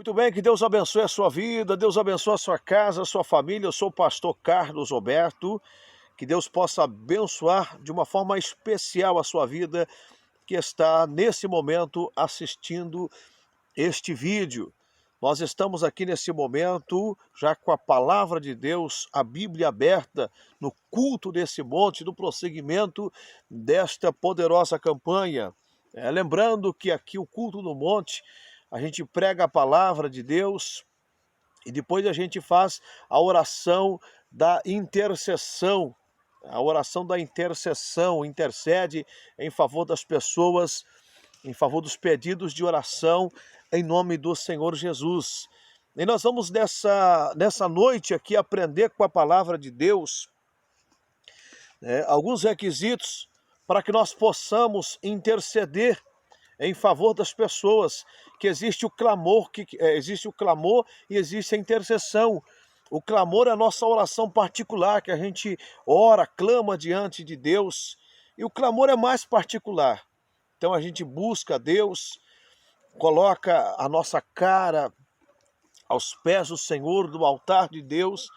Muito bem, que Deus abençoe a sua vida, Deus abençoe a sua casa, a sua família. Eu sou o pastor Carlos Roberto. Que Deus possa abençoar de uma forma especial a sua vida que está nesse momento assistindo este vídeo. Nós estamos aqui nesse momento já com a palavra de Deus, a Bíblia aberta, no culto desse monte, no prosseguimento desta poderosa campanha. Lembrando que aqui o culto no monte, a gente prega a palavra de Deus e depois a gente faz a oração da intercessão. A oração da intercessão intercede em favor das pessoas, em favor dos pedidos de oração, em nome do Senhor Jesus. E nós vamos nessa noite aqui aprender com a palavra de Deus alguns requisitos para que nós possamos interceder em favor das pessoas, que existe o clamor e existe a intercessão. O clamor é a nossa oração particular, que a gente ora, clama diante de Deus, e o clamor é mais particular. Então a gente busca a Deus, coloca a nossa cara aos pés do Senhor, do altar de Deus,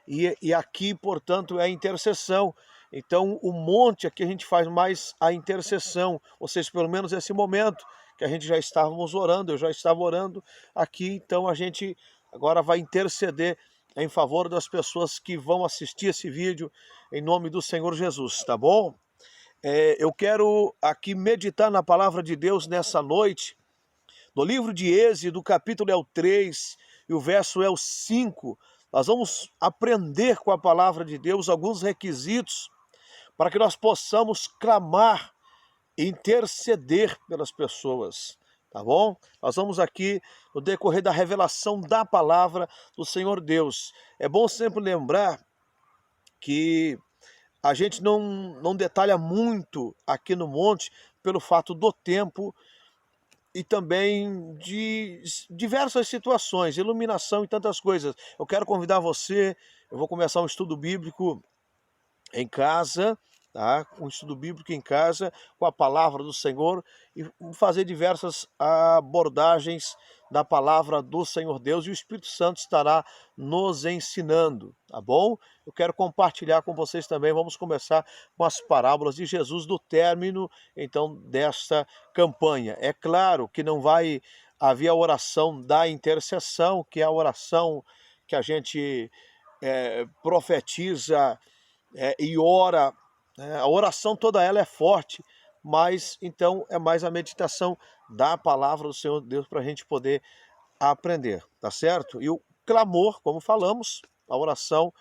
e aqui, portanto, é a intercessão. Então, o monte aqui a gente faz mais a intercessão, ou seja, pelo menos esse momento que a gente já estávamos orando, eu já estava orando aqui, então a gente agora vai interceder em favor das pessoas que vão assistir esse vídeo, em nome do Senhor Jesus, tá bom? Eu quero aqui meditar na palavra de Deus nessa noite, no livro de Êxodo, o capítulo é o 3 e o verso é o 5. Nós vamos aprender com a palavra de Deus alguns requisitos para que nós possamos clamar e interceder pelas pessoas, tá bom? Nós vamos aqui no decorrer da revelação da palavra do Senhor Deus. É bom sempre lembrar que a gente não detalha muito aqui no monte pelo fato do tempo e também de diversas situações, iluminação e tantas coisas. Eu quero convidar você, eu vou começar um estudo bíblico em casa, tá? Um estudo bíblico em casa, com a palavra do Senhor, e fazer diversas abordagens da palavra do Senhor Deus, e o Espírito Santo estará nos ensinando, tá bom? Eu quero compartilhar com vocês também, vamos começar com as parábolas de Jesus do término, então, desta campanha. É claro que não vai haver a oração da intercessão, que é a oração que a gente profetiza e ora, a oração toda ela é forte, mas então é mais a meditação da palavra do Senhor Deus para a gente poder aprender, tá certo? E o clamor, como falamos, a oração,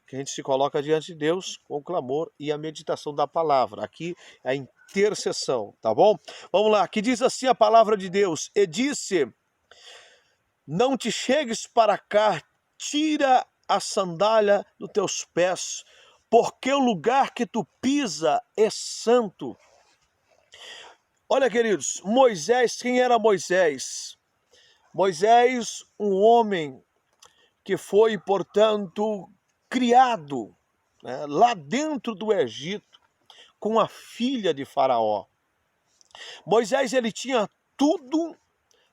que a gente se coloca diante de Deus com o clamor e a meditação da palavra. Aqui é a intercessão, tá bom? Vamos lá, que diz assim a palavra de Deus: e disse, não te chegues para cá, tira a sandália dos teus pés, porque o lugar que tu pisa é santo. Olha, queridos, Moisés, quem era Moisés? Moisés, um homem que foi, portanto, criado lá dentro do Egito, com a filha de Faraó. Moisés, ele tinha tudo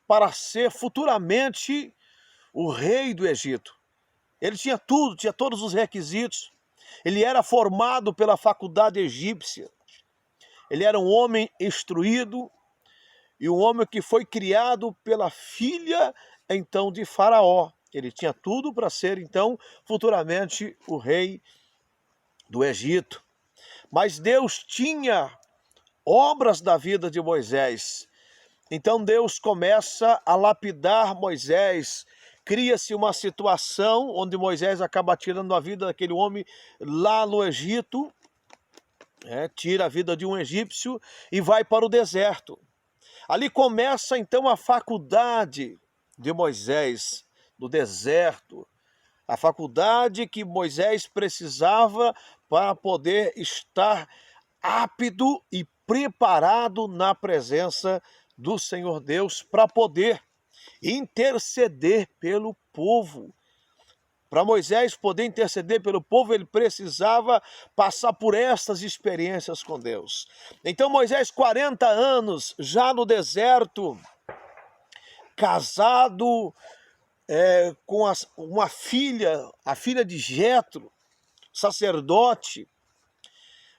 para ser futuramente o rei do Egito. Ele tinha tudo, tinha todos os requisitos. Ele era formado pela faculdade egípcia. Ele era um homem instruído e um homem que foi criado pela filha, então, de Faraó. Ele tinha tudo para ser, então, futuramente o rei do Egito. Mas Deus tinha obras da vida de Moisés. Então Deus começa a lapidar Moisés. Cria-se uma situação onde Moisés acaba tirando a vida daquele homem lá no Egito, tira a vida de um egípcio e vai para o deserto. Ali começa então a faculdade de Moisés, do deserto, a faculdade que Moisés precisava para poder estar apto e preparado na presença do Senhor Deus, para poder interceder pelo povo. Para Moisés poder interceder pelo povo, ele precisava passar por estas experiências com Deus. Então Moisés, 40 anos, já no deserto, casado com uma filha, a filha de Jetro, sacerdote.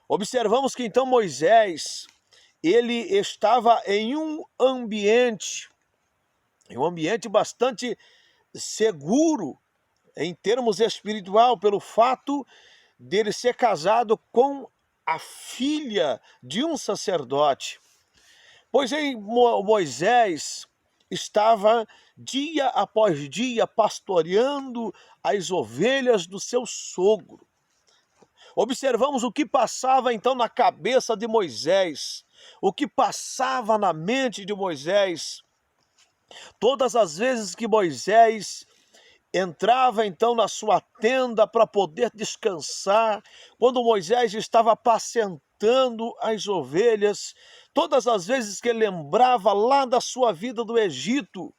Observamos que então Moisés, ele estava em um ambiente bastante seguro em termos espiritual, pelo fato dele ser casado com a filha de um sacerdote. Pois Moisés estava dia após dia pastoreando as ovelhas do seu sogro. Observamos o que passava então na cabeça de Moisés, o que passava na mente de Moisés. Todas as vezes que Moisés entrava então na sua tenda para poder descansar, quando Moisés estava apacentando as ovelhas, todas as vezes que ele lembrava lá da sua vida do Egito,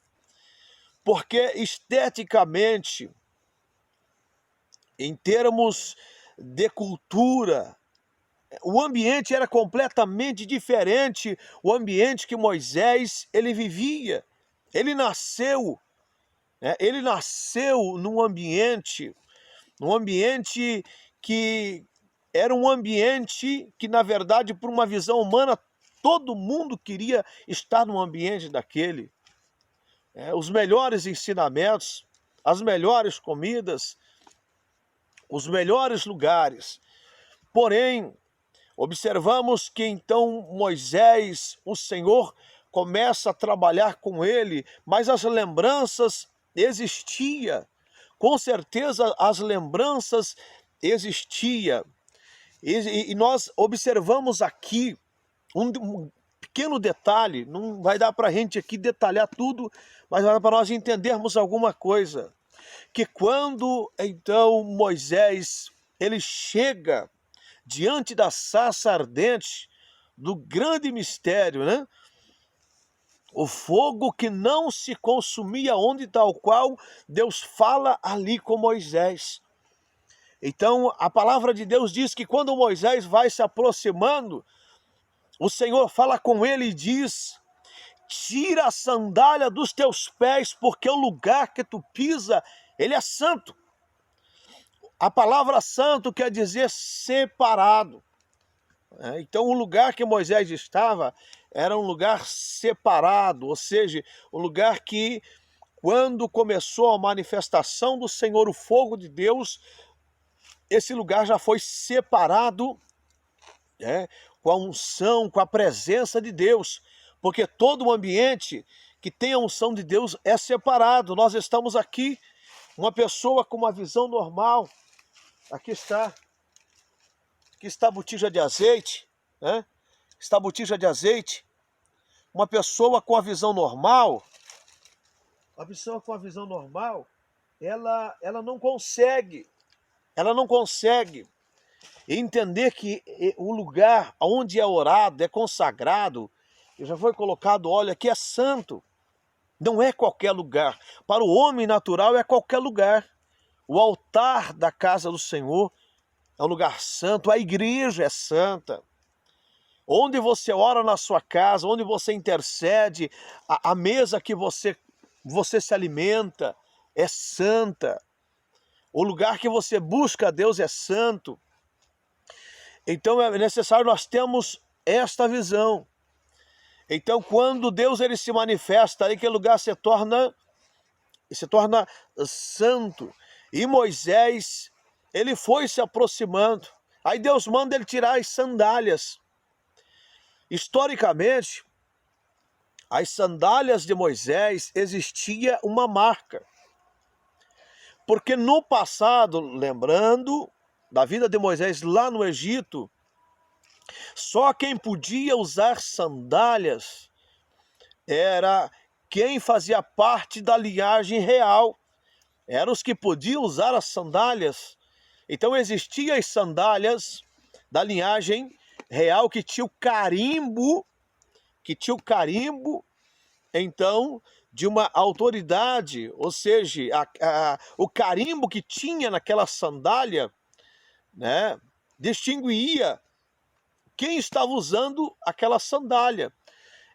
porque esteticamente, em termos de cultura, o ambiente era completamente diferente, o ambiente que Moisés ele vivia. Ele nasceu num ambiente que era um ambiente que, na verdade, por uma visão humana, todo mundo queria estar num ambiente daquele. Os melhores ensinamentos, as melhores comidas, os melhores lugares. Porém, observamos que então Moisés, o Senhor, começa a trabalhar com ele, mas as lembranças existiam. Com certeza as lembranças existiam. E nós observamos aqui um pequeno detalhe, não vai dar para a gente aqui detalhar tudo, mas vai dar para nós entendermos alguma coisa. Que quando então Moisés ele chega diante da sarça ardente do grande mistério, né? O fogo que não se consumia, onde tal qual Deus fala ali com Moisés. Então a palavra de Deus diz que quando Moisés vai se aproximando, o Senhor fala com ele e diz: tira a sandália dos teus pés, porque o lugar que tu pisa, ele é santo. A palavra santo quer dizer separado. Então o lugar que Moisés estava era um lugar separado, ou seja, um lugar que, quando começou a manifestação do Senhor, o fogo de Deus, esse lugar já foi separado, com a unção, com a presença de Deus, porque todo o ambiente que tem a unção de Deus é separado. Nós estamos aqui, uma pessoa com uma visão normal, aqui está a botija de azeite, está a botija de azeite. Uma pessoa com a visão normal, ela não consegue entender que o lugar onde é orado, é consagrado, e já foi colocado óleo aqui, é santo. Não é qualquer lugar. Para o homem natural é qualquer lugar. O altar da casa do Senhor é um lugar santo, a igreja é santa. Onde você ora na sua casa, onde você intercede, a mesa que você se alimenta é santa. O lugar que você busca a Deus é santo. Então é necessário nós termos esta visão. Então quando Deus ele se manifesta, aí aquele lugar se torna santo. E Moisés, ele foi se aproximando. Aí Deus manda ele tirar as sandálias. Historicamente, as sandálias de Moisés existia uma marca. Porque no passado, lembrando da vida de Moisés lá no Egito, só quem podia usar sandálias era quem fazia parte da linhagem real. Eram os que podiam usar as sandálias. Então existiam as sandálias da linhagem real que tinha o carimbo, então, de uma autoridade, ou seja, o carimbo que tinha naquela sandália, distinguia quem estava usando aquela sandália.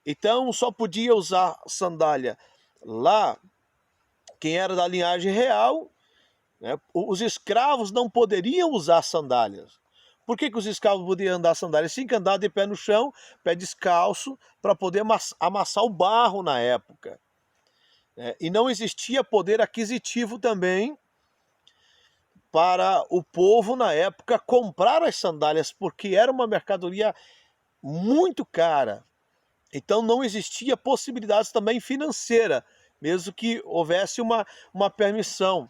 Então, só podia usar sandália lá, quem era da linhagem real, né, os escravos não poderiam usar sandálias. Por que os escravos podiam andar sandálias? Tinham que andar de pé no chão, pé descalço, para poder amassar o barro na época. E não existia poder aquisitivo também para o povo na época comprar as sandálias, porque era uma mercadoria muito cara. Então não existia possibilidades também financeira, mesmo que houvesse uma permissão.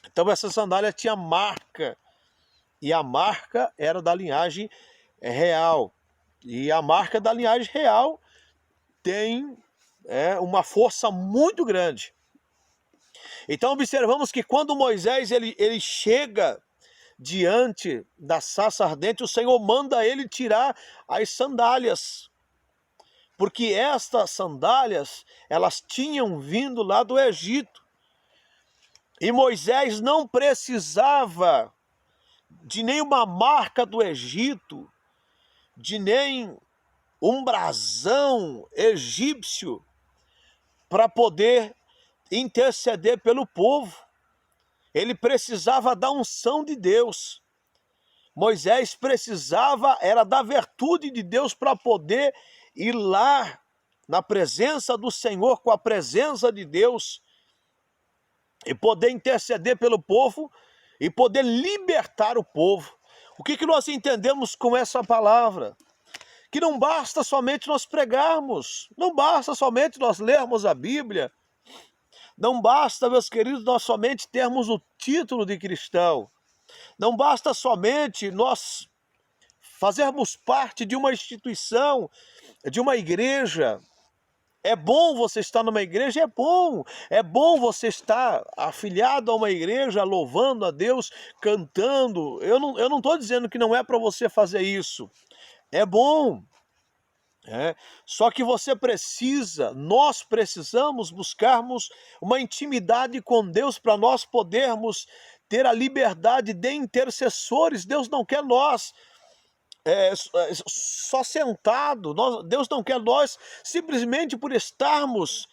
Então essa sandália tinha marca, e a marca era da linhagem real. E a marca da linhagem real tem uma força muito grande. Então observamos que quando Moisés ele chega diante da sarça ardente, o Senhor manda ele tirar as sandálias, porque estas sandálias, elas tinham vindo lá do Egito, e Moisés não precisava de nenhuma marca do Egito, de nem um brasão egípcio, para poder interceder pelo povo. Ele precisava da unção de Deus. Moisés precisava, era da virtude de Deus para poder ir lá na presença do Senhor, com a presença de Deus, e poder interceder pelo povo e poder libertar o povo. O que nós entendemos com essa palavra? Que não basta somente nós pregarmos, não basta somente nós lermos a Bíblia, não basta, meus queridos, nós somente termos o título de cristão, não basta somente nós fazermos parte de uma instituição, de uma igreja. É bom você estar numa igreja, é bom você estar afiliado a uma igreja, louvando a Deus, cantando. Eu não estou dizendo que não é para você fazer isso, é bom. Só que nós precisamos buscarmos uma intimidade com Deus para nós podermos ter a liberdade de intercessores. Deus não quer nós só sentado, Deus não quer nós simplesmente por estarmos.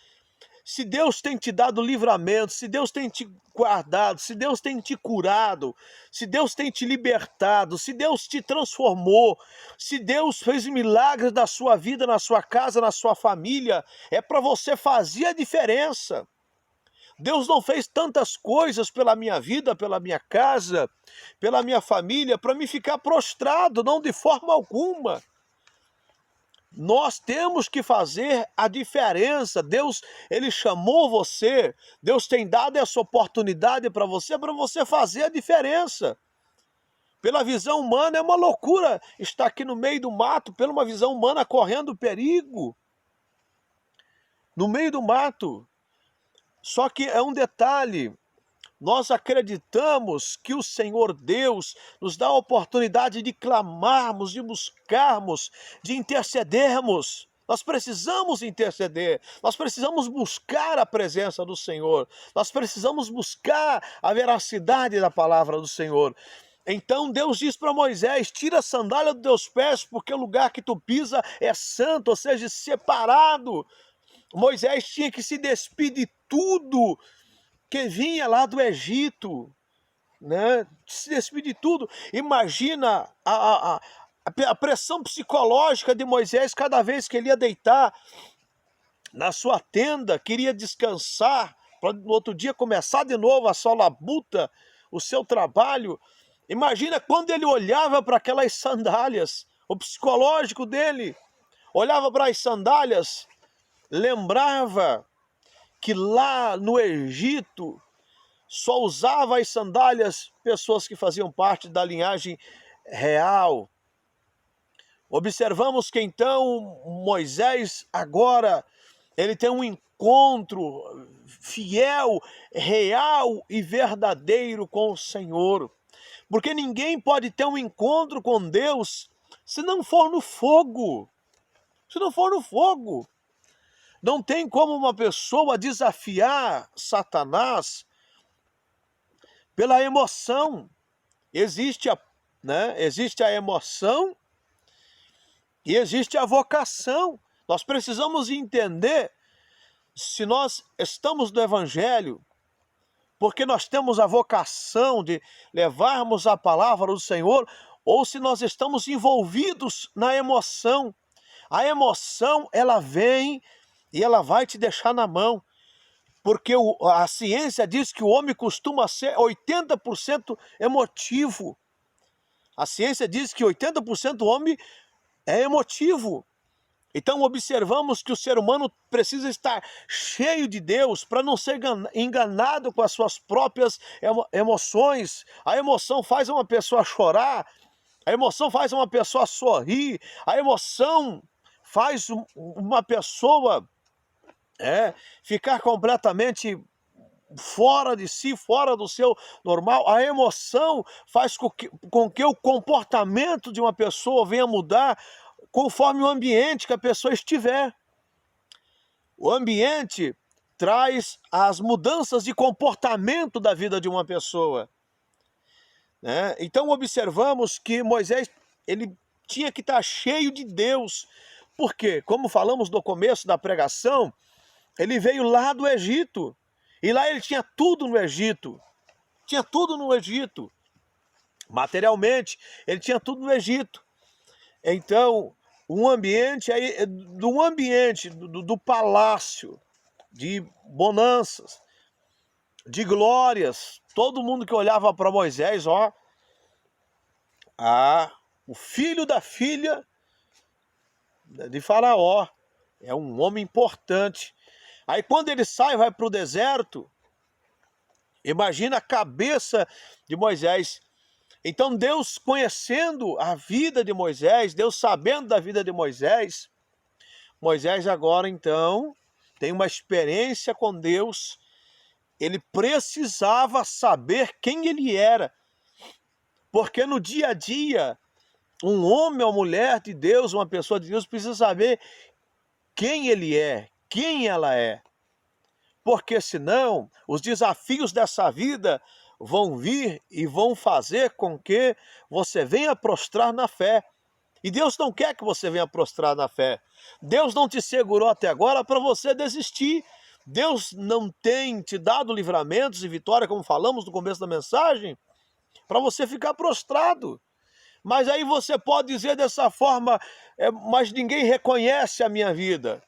Se Deus tem te dado livramento, se Deus tem te guardado, se Deus tem te curado, se Deus tem te libertado, se Deus te transformou, se Deus fez milagres na sua vida, na sua casa, na sua família, é para você fazer a diferença. Deus não fez tantas coisas pela minha vida, pela minha casa, pela minha família, para me ficar prostrado, não, de forma alguma. Nós temos que fazer a diferença. Deus, Ele chamou você, Deus tem dado essa oportunidade para você fazer a diferença. Pela visão humana é uma loucura estar aqui no meio do mato, pela uma visão humana correndo perigo. No meio do mato. Só que é um detalhe, nós acreditamos que o Senhor Deus nos dá a oportunidade de clamarmos, de buscarmos, de intercedermos. Nós precisamos interceder, nós precisamos buscar a presença do Senhor, nós precisamos buscar a veracidade da palavra do Senhor. Então Deus diz para Moisés, tira a sandália dos teus pés, porque o lugar que tu pisa é santo, ou seja, separado. Moisés tinha que se despedir de tudo que vinha lá do Egito, né? Se despedir de tudo. Imagina a pressão psicológica de Moisés cada vez que ele ia deitar na sua tenda, queria descansar, para no outro dia começar de novo a sua labuta, o seu trabalho. Imagina quando ele olhava para aquelas sandálias, o psicológico dele, olhava para as sandálias, lembrava que lá no Egito só usava as sandálias pessoas que faziam parte da linhagem real. Observamos que então Moisés agora ele tem um encontro fiel, real e verdadeiro com o Senhor. Porque ninguém pode ter um encontro com Deus se não for no fogo. Se não for no fogo. Não tem como uma pessoa desafiar Satanás pela emoção. Existe a emoção e existe a vocação. Nós precisamos entender se nós estamos no Evangelho, porque nós temos a vocação de levarmos a palavra do Senhor, ou se nós estamos envolvidos na emoção. A emoção, ela vem e ela vai te deixar na mão, porque a ciência diz que o homem costuma ser 80% emotivo. A ciência diz que 80% do homem é emotivo. Então observamos que o ser humano precisa estar cheio de Deus para não ser enganado com as suas próprias emoções. A emoção faz uma pessoa chorar, a emoção faz uma pessoa sorrir, a emoção faz uma pessoa ficar completamente fora de si, fora do seu normal. A emoção faz com que o comportamento de uma pessoa venha mudar conforme o ambiente que a pessoa estiver. O ambiente traz as mudanças de comportamento da vida de uma pessoa, né? Então observamos que Moisés, ele tinha que estar cheio de Deus, porque, como falamos no começo da pregação, ele veio lá do Egito, e lá ele tinha tudo no Egito, tinha tudo no Egito, materialmente, ele tinha tudo no Egito. Então, um ambiente aí, do palácio, de bonanças, de glórias, todo mundo que olhava para Moisés, o filho da filha de Faraó, é um homem importante. Aí quando ele sai, vai para o deserto, imagina a cabeça de Moisés. Então Deus, conhecendo a vida de Moisés, Deus sabendo da vida de Moisés, Moisés agora então tem uma experiência com Deus. Ele precisava saber quem ele era, porque no dia a dia, um homem ou mulher de Deus, uma pessoa de Deus, precisa saber quem ele é, quem ela é, porque senão os desafios dessa vida vão vir e vão fazer com que você venha prostrar na fé. E Deus não quer que você venha prostrar na fé. Deus não te segurou até agora para você desistir. Deus não tem te dado livramentos e vitória, como falamos no começo da mensagem, para você ficar prostrado. Mas aí você pode dizer dessa forma, mas ninguém reconhece a minha vida,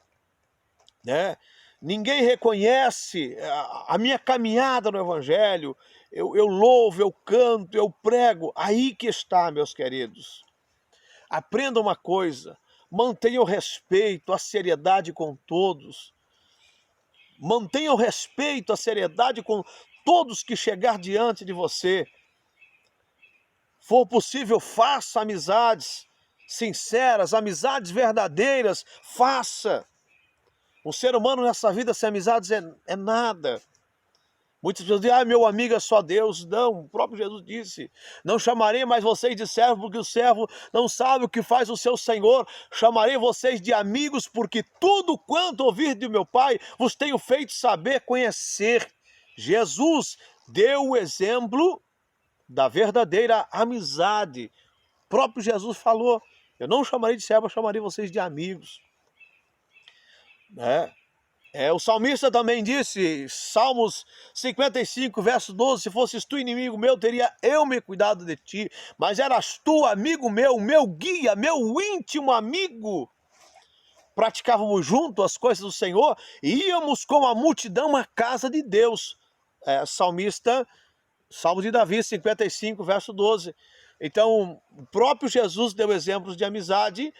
né? Ninguém reconhece a minha caminhada no Evangelho. Eu louvo, eu canto, eu prego. Aí que está, meus queridos. Aprenda uma coisa, mantenha o respeito, a seriedade com todos. Mantenha o respeito, a seriedade com todos que chegar diante de você. For possível, faça amizades sinceras, amizades verdadeiras, faça. O ser humano nessa vida sem amizades é nada. Muitas pessoas dizem, meu amigo é só Deus. Não, o próprio Jesus disse, não chamarei mais vocês de servo, porque o servo não sabe o que faz o seu Senhor. Chamarei vocês de amigos, porque tudo quanto ouvir de meu Pai, vos tenho feito saber, conhecer. Jesus deu o exemplo da verdadeira amizade. O próprio Jesus falou, eu não chamarei de servo, eu chamarei vocês de amigos. O salmista também disse, Salmos 55, verso 12, se fosses tu inimigo meu, teria eu me cuidado de ti, mas eras tu, amigo meu guia, meu íntimo amigo. Praticávamos junto as coisas do Senhor e íamos com a multidão à casa de Deus. Salmo de Davi, 55, verso 12. Então, o próprio Jesus deu exemplos de amizade,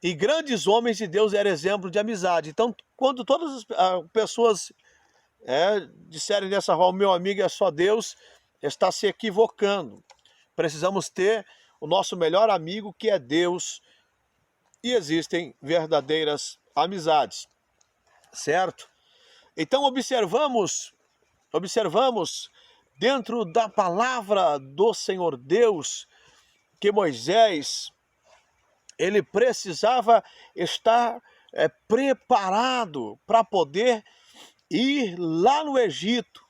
e grandes homens de Deus eram exemplo de amizade. Então, quando todas as pessoas disserem dessa forma, meu amigo é só Deus, está se equivocando. Precisamos ter o nosso melhor amigo, que é Deus, e existem verdadeiras amizades, certo? Então, observamos dentro da palavra do Senhor Deus, que Moisés, ele precisava estar preparado para poder ir lá no Egito,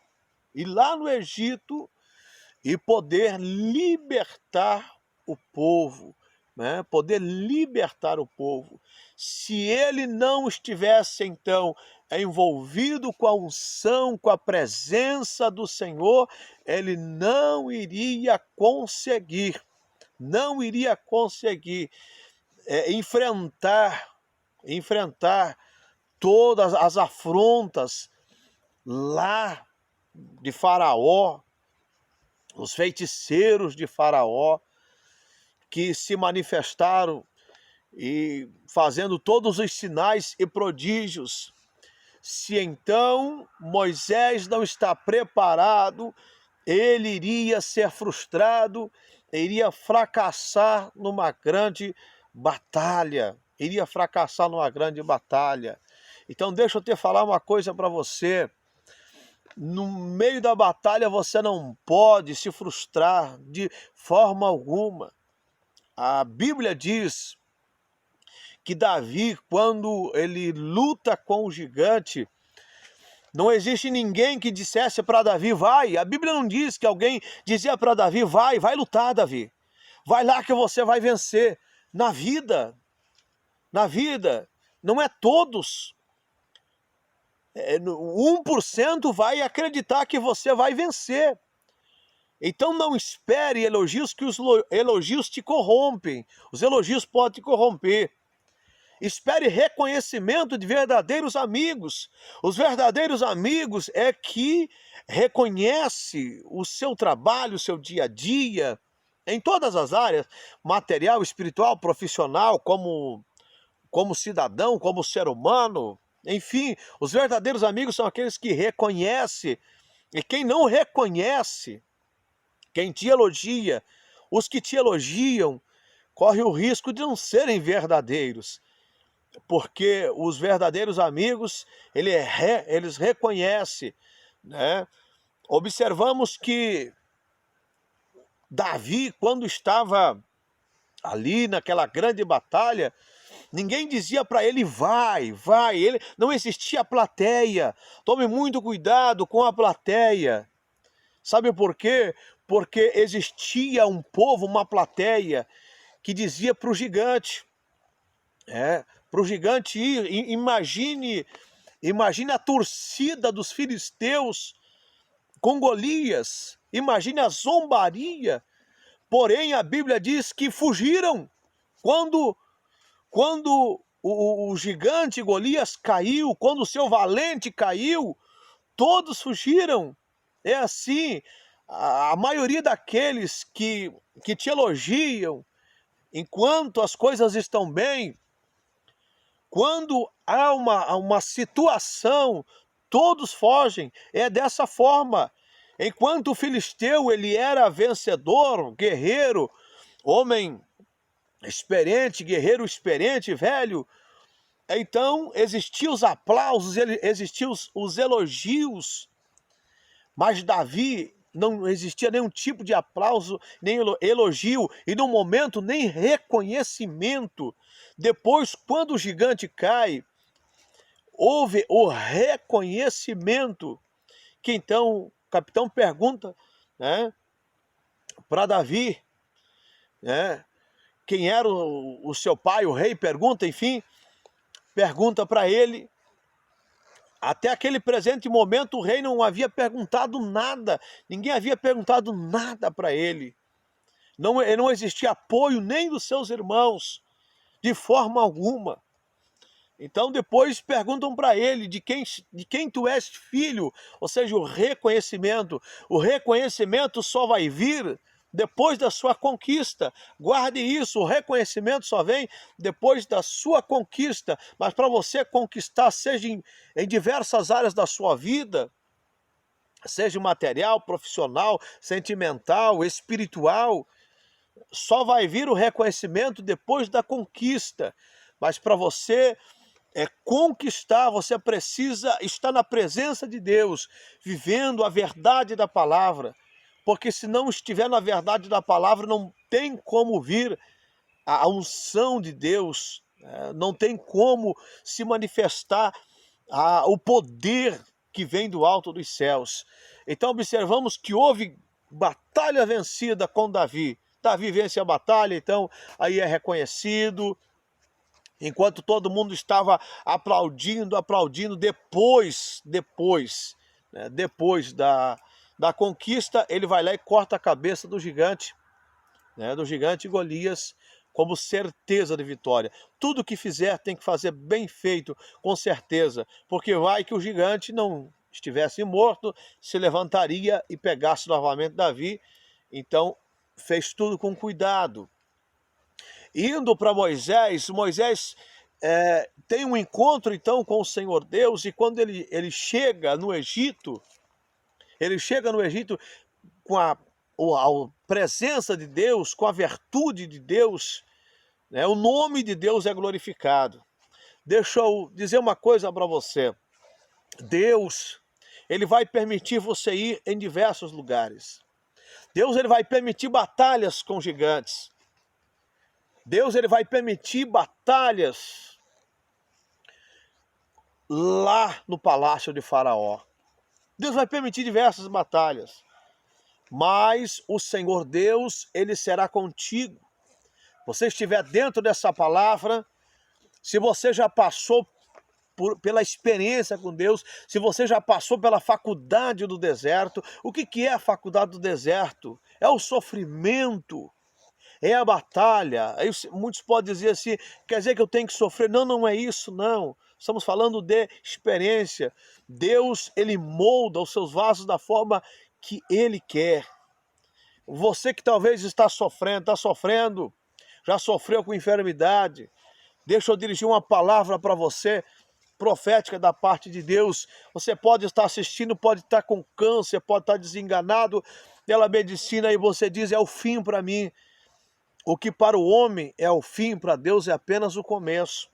e poder libertar o povo, né? Poder libertar o povo. Se ele não estivesse, então, envolvido com a unção, com a presença do Senhor, ele não iria conseguir enfrentar todas as afrontas lá de Faraó, os feiticeiros de Faraó, que se manifestaram e fazendo todos os sinais e prodígios. Se então Moisés não está preparado, ele iria ser frustrado, iria fracassar numa grande batalha. Então deixa eu te falar uma coisa para você. No meio da batalha você não pode se frustrar de forma alguma. A Bíblia diz que Davi, quando ele luta com o gigante, não existe ninguém que dissesse para Davi, vai. A Bíblia não diz que alguém dizia para Davi, vai lutar, Davi. Vai lá que você vai vencer. Na vida, não é todos. 1% vai acreditar que você vai vencer. Então não espere elogios, que os elogios te corrompem. Os elogios podem te corromper. Espere reconhecimento de verdadeiros amigos. Os verdadeiros amigos é que reconhece o seu trabalho, o seu dia a dia, em todas as áreas, material, espiritual, profissional, como cidadão, como ser humano. Enfim, os verdadeiros amigos são aqueles que reconhecem. E quem não reconhece, quem te elogia, os que te elogiam, corre o risco de não serem verdadeiros. Porque os verdadeiros amigos, eles reconhecem, né? Observamos que Davi, quando estava ali naquela grande batalha, ninguém dizia para ele, vai. Não existia plateia. Tome muito cuidado com a plateia. Sabe por quê? Porque existia um povo, uma plateia, que dizia para o gigante, para o gigante ir. Imagine a torcida dos filisteus com Golias. Imagine a zombaria. Porém, a Bíblia diz que fugiram. Quando o gigante Golias caiu, quando o seu valente caiu, todos fugiram. É assim, a maioria daqueles que te elogiam, enquanto as coisas estão bem, quando há uma situação, todos fogem. É dessa forma. Enquanto o filisteu ele era vencedor, guerreiro, homem experiente, guerreiro experiente, velho, então existiam os aplausos, existiam os elogios, mas Davi não existia nenhum tipo de aplauso, nem elogio, e no momento nem reconhecimento. Depois, quando o gigante cai, houve o reconhecimento, que então o capitão pergunta, né, para Davi, né, quem era o seu pai, o rei, pergunta para ele. Até aquele presente momento o rei não havia perguntado nada, ninguém havia perguntado nada para ele. Não existia apoio nem dos seus irmãos, de forma alguma. Então depois perguntam para ele de quem tu és filho, ou seja, o reconhecimento. O reconhecimento só vai vir depois da sua conquista. Guarde isso, o reconhecimento só vem depois da sua conquista. Mas para você conquistar, seja em diversas áreas da sua vida, seja material, profissional, sentimental, espiritual, só vai vir o reconhecimento depois da conquista. Mas para você conquistar, você precisa estar na presença de Deus, vivendo a verdade da palavra. Porque se não estiver na verdade da palavra, não tem como vir a unção de Deus, não tem como se manifestar o poder que vem do alto dos céus. Então observamos que houve batalha vencida com Davi. Davi vence a batalha, então aí é reconhecido, Enquanto todo mundo estava aplaudindo, depois, né, depois da conquista, ele vai lá e corta a cabeça do gigante, né, do gigante Golias, como certeza de vitória. Tudo que fizer tem que fazer bem feito, com certeza, porque vai que o gigante não estivesse morto, se levantaria e pegasse novamente Davi. Então fez tudo com cuidado. Indo para Moisés, tem um encontro então com o Senhor Deus, e quando ele chega no Egito, com a presença de Deus, com a virtude de Deus, né? O nome de Deus é glorificado. Deixa eu dizer uma coisa para você. Deus, ele vai permitir você ir em diversos lugares. Deus, ele vai permitir batalhas com gigantes. Deus, ele vai permitir batalhas lá no palácio de Faraó. Deus vai permitir diversas batalhas. Mas o Senhor Deus, ele será contigo. Você estiver dentro dessa palavra, se você já passou pela experiência com Deus, se você já passou pela faculdade do deserto, o que é a faculdade do deserto? É o sofrimento, é a batalha. Aí muitos podem dizer assim, quer dizer que eu tenho que sofrer? Não, não é isso, não. Estamos falando de experiência. Deus, ele molda os seus vasos da forma que ele quer. Você que talvez está sofrendo, já sofreu com enfermidade, deixa eu dirigir uma palavra para você, profética da parte de Deus. Você pode estar assistindo, pode estar com câncer, pode estar desenganado pela medicina, e você diz, é o fim para mim. O que para o homem é o fim, para Deus é apenas o começo.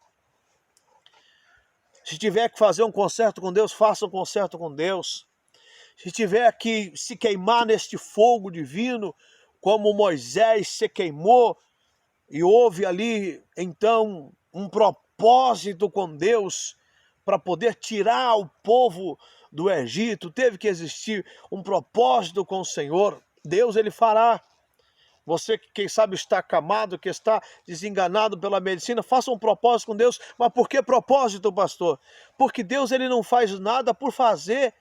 Se tiver que fazer um concerto com Deus, faça um concerto com Deus. Se tiver que se queimar neste fogo divino, como Moisés se queimou, e houve ali, então, um propósito com Deus para poder tirar o povo do Egito, teve que existir um propósito com o Senhor. Deus, ele fará. Você que, quem sabe, está acamado, que está desenganado pela medicina, faça um propósito com Deus. Mas por que propósito, pastor? Porque Deus, ele não faz nada por fazer.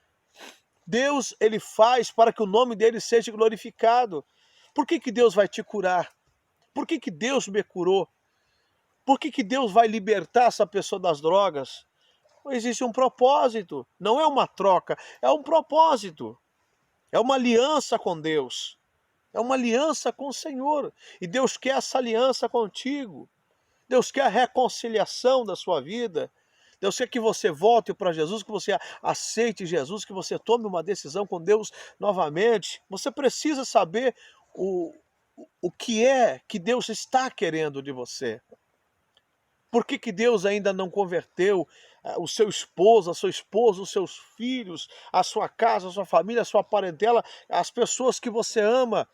Deus, ele faz para que o nome dele seja glorificado. Por que Deus vai te curar? Por que Deus me curou? Por que Deus vai libertar essa pessoa das drogas? Existe um propósito, não é uma troca, é um propósito. É uma aliança com Deus. É uma aliança com o Senhor. E Deus quer essa aliança contigo. Deus quer a reconciliação da sua vida. Deus quer que você volte para Jesus, que você aceite Jesus, que você tome uma decisão com Deus novamente. Você precisa saber o que é que Deus está querendo de você. Por que Deus ainda não converteu o seu esposo, a sua esposa, os seus filhos, a sua casa, a sua família, a sua parentela, as pessoas que você ama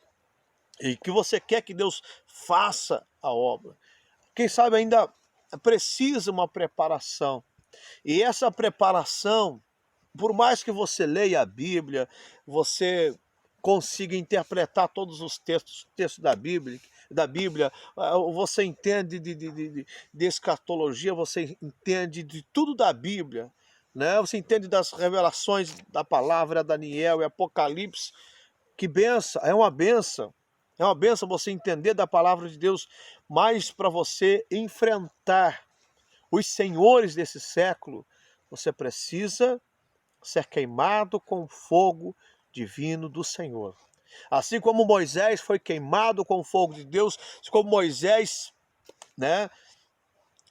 e que você quer que Deus faça a obra? Quem sabe ainda precisa uma preparação. E essa preparação, por mais que você leia a Bíblia, você consiga interpretar todos os textos da Bíblia, você entende de escatologia, você entende de tudo da Bíblia, né? Você entende das revelações da palavra, Daniel e Apocalipse. Que benção, é uma benção. É uma benção você entender da palavra de Deus, mas para você enfrentar os senhores desse século, você precisa ser queimado com o fogo divino do Senhor. Assim como Moisés foi queimado com o fogo de Deus, assim como Moisés, né,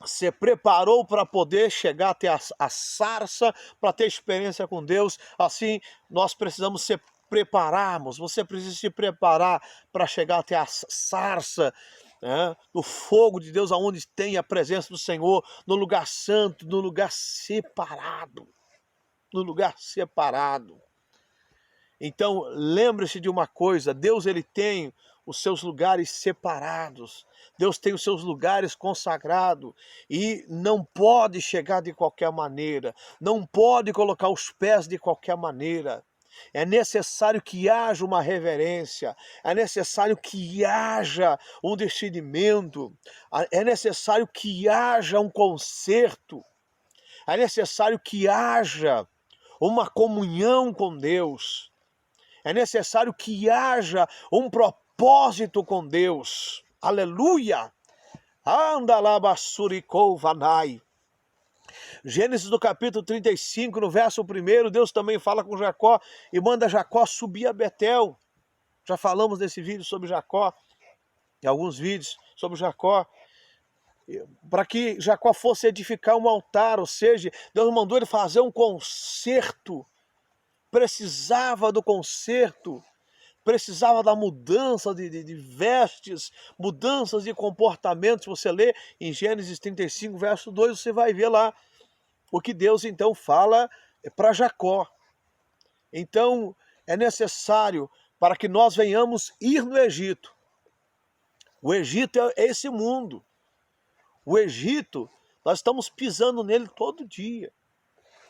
se preparou para poder chegar até a sarça, para ter experiência com Deus, assim nós precisamos prepararmos, você precisa se preparar para chegar até a sarça, né, do fogo de Deus, aonde tem a presença do Senhor, no lugar santo, no lugar separado, no lugar separado. Então, lembre-se de uma coisa, Deus, ele tem os seus lugares separados, Deus tem os seus lugares consagrados, e não pode chegar de qualquer maneira, não pode colocar os pés de qualquer maneira. É necessário que haja uma reverência, é necessário que haja um discernimento, é necessário que haja um conserto, é necessário que haja uma comunhão com Deus, é necessário que haja um propósito com Deus. Aleluia! Anda lá, bassuricou vanai. Gênesis do capítulo 35, no verso 1, Deus também fala com Jacó e manda Jacó subir a Betel. Já falamos desse vídeo sobre Jacó, em alguns vídeos sobre Jacó, para que Jacó fosse edificar um altar, ou seja, Deus mandou ele fazer um concerto, precisava do concerto, precisava da mudança de vestes, mudanças de comportamentos. Você lê em Gênesis 35, verso 2, você vai ver lá o que Deus então fala para Jacó. Então é necessário para que nós venhamos ir no Egito. O Egito é esse mundo. O Egito, nós estamos pisando nele todo dia.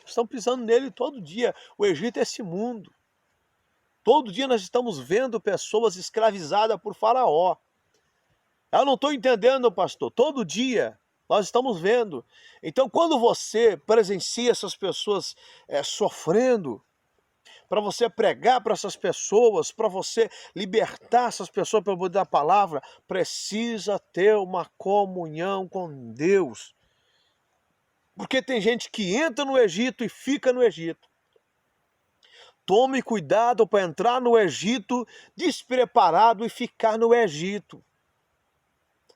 Estamos pisando nele todo dia. O Egito é esse mundo. Todo dia nós estamos vendo pessoas escravizadas por Faraó. Eu não estou entendendo, pastor. Todo dia nós estamos vendo. Então, quando você presencia essas pessoas sofrendo, para você pregar para essas pessoas, para você libertar essas pessoas pelo poder da palavra, precisa ter uma comunhão com Deus. Porque tem gente que entra no Egito e fica no Egito. Tome cuidado para entrar no Egito despreparado e ficar no Egito.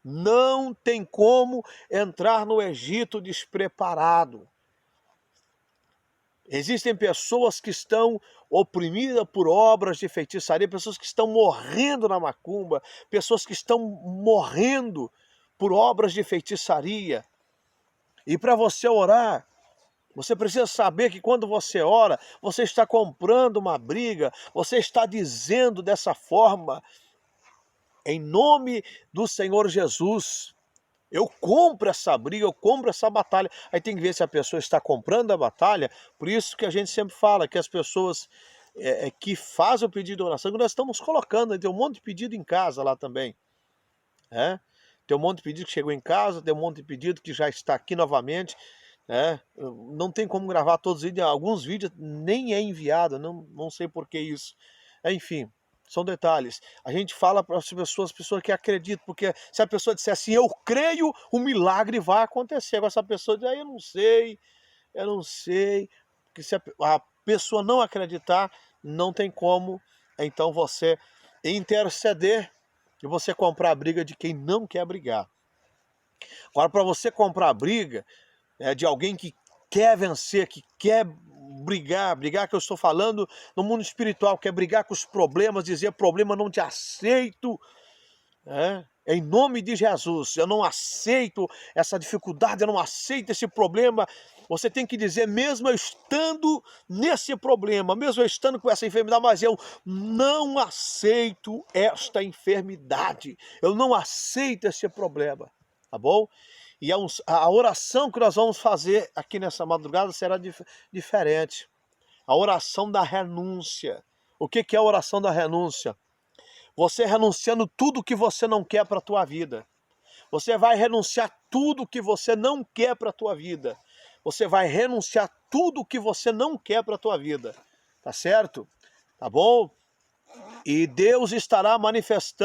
Não tem como entrar no Egito despreparado. Existem pessoas que estão oprimidas por obras de feitiçaria, pessoas que estão morrendo na macumba, pessoas que estão morrendo por obras de feitiçaria. E para você orar, você precisa saber que quando você ora, você está comprando uma briga, você está dizendo dessa forma, em nome do Senhor Jesus, eu compro essa briga, eu compro essa batalha. Aí tem que ver se a pessoa está comprando a batalha. Por isso que a gente sempre fala que as pessoas que fazem o pedido de oração, que nós estamos colocando, tem um monte de pedido em casa lá também. Tem um monte de pedido que chegou em casa, tem um monte de pedido que já está aqui novamente. Não tem como gravar todos os vídeos, alguns vídeos nem é enviado, não sei por que isso. Enfim, são detalhes. A gente fala para as pessoas que acreditam, porque se a pessoa disser assim, eu creio, o milagre vai acontecer. Agora se a pessoa diz, eu não sei, porque se a pessoa não acreditar, não tem como, então você interceder e você comprar a briga de quem não quer brigar. Agora, para você comprar a briga de alguém que quer vencer, que quer brigar que eu estou falando no mundo espiritual, quer brigar com os problemas, dizer, problema, não te aceito, em nome de Jesus, eu não aceito essa dificuldade, eu não aceito esse problema. Você tem que dizer, mesmo eu estando nesse problema, mesmo eu estando com essa enfermidade, mas eu não aceito esta enfermidade, eu não aceito esse problema, tá bom? E a oração que nós vamos fazer aqui nessa madrugada será diferente. A oração da renúncia. O que é a oração da renúncia? Você renunciando tudo que você não quer para a tua vida. Você vai renunciar tudo que você não quer para a tua vida. Você vai renunciar tudo que você não quer para a tua vida. Tá certo? Tá bom? E Deus estará manifestando